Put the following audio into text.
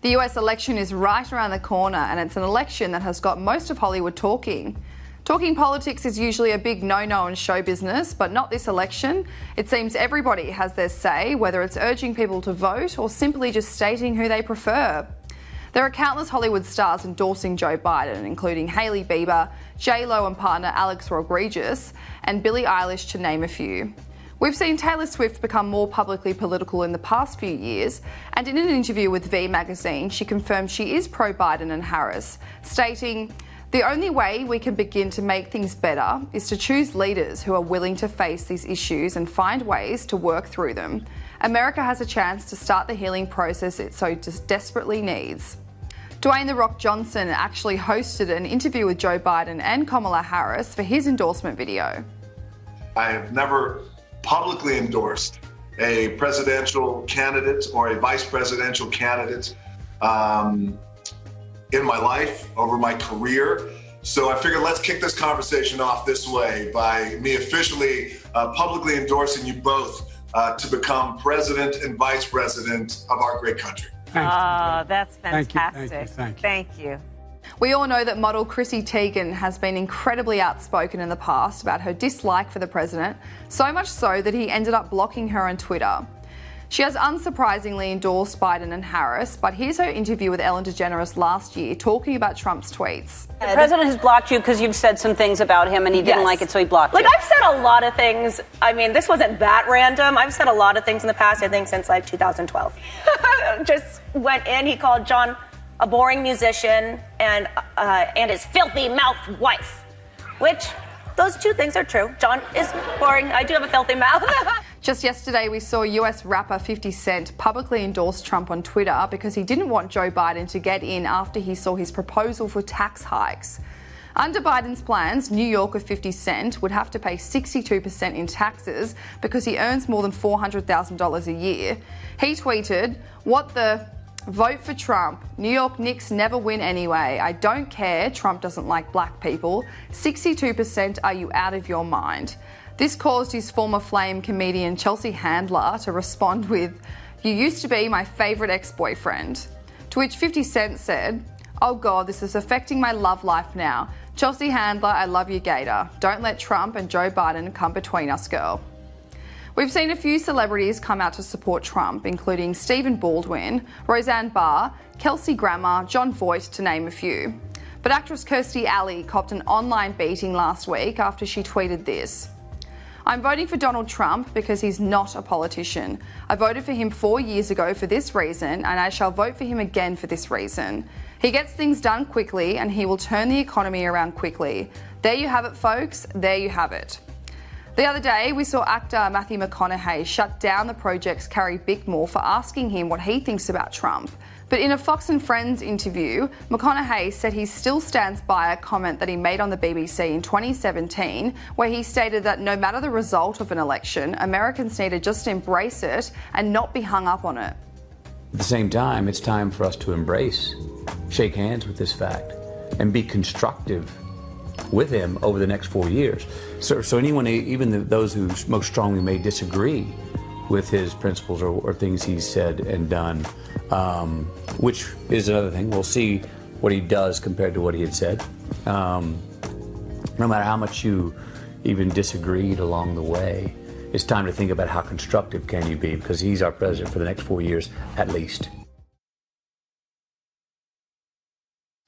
The US election is right around the corner, and it's an election that has got most of Hollywood talking. Talking politics is usually a big no-no in show business, but not this election. It seems everybody has their say, whether it's urging people to vote or simply just stating who they prefer. There are countless Hollywood stars endorsing Joe Biden, including Hailey Bieber, J-Lo and partner Alex Rodriguez, and Billie Eilish, to name a few. We've seen Taylor Swift become more publicly political in the past few years, and in an interview with V magazine, she confirmed she is pro-Biden and Harris, stating, "The only way we can begin to make things better is to choose leaders who are willing to face these issues and find ways to work through them. America has a chance to start the healing process it so desperately needs." Dwayne "The Rock" Johnson actually hosted an interview with Joe Biden and Kamala Harris for his endorsement video. I have never publicly endorsed a presidential candidate or a vice presidential candidate in my life, over my career. So I figured let's kick this conversation off this way by me officially publicly endorsing you both to become president and vice president of our great country. That's fantastic. Thank you. We all know that model Chrissy Teigen has been incredibly outspoken in the past about her dislike for the president, so much so that he ended up blocking her on Twitter. She has unsurprisingly endorsed Biden and Harris, but here's her interview with Ellen DeGeneres last year talking about Trump's tweets. The president has blocked you because you've said some things about him and he didn't like it, so he blocked you. I've said a lot of things. I mean, this wasn't that random. I've said a lot of things in the past, I think, since 2012. Just went in, he called John a boring musician and his filthy mouth wife, which those two things are true. John is boring. I do have a filthy mouth. Just yesterday, we saw US rapper 50 Cent publicly endorse Trump on Twitter because he didn't want Joe Biden to get in after he saw his proposal for tax hikes. Under Biden's plans, New Yorker 50 Cent would have to pay 62% in taxes because he earns more than $400,000 a year. He tweeted, "What the... Vote for Trump. New York Knicks never win anyway. I don't care. Trump doesn't like black people. 62%, are you out of your mind?" This caused his former Flame comedian Chelsea Handler to respond with, "You used to be my favourite ex-boyfriend." To which 50 Cent said, "Oh God, this is affecting my love life now. Chelsea Handler, I love you, Gator. Don't let Trump and Joe Biden come between us, girl." We've seen a few celebrities come out to support Trump, including Stephen Baldwin, Roseanne Barr, Kelsey Grammer, John Voight, to name a few. But actress Kirstie Alley copped an online beating last week after she tweeted this. "I'm voting for Donald Trump because he's not a politician. I voted for him 4 years ago for this reason, and I shall vote for him again for this reason. He gets things done quickly and he will turn the economy around quickly. There you have it, folks. There you have it." The other day, we saw actor Matthew Mcconaughey shut down the project's Carrie Bickmore for asking him what he thinks about Trump. But in a Fox and Friends interview, McConaughey said he still stands by a comment that he made on the BBC in 2017, where he stated that no matter the result of an election, Americans need to just embrace it and not be hung up on it. At the same time, it's time for us to embrace, shake hands with this fact, and be constructive with him over the next 4 years. So anyone, even those who most strongly may disagree with his principles or things he's said and done, which is another thing. We'll see what he does compared to what he had said. No matter how much you even disagreed along the way, it's time to think about how constructive can you be, because he's our president for the next 4 years at least.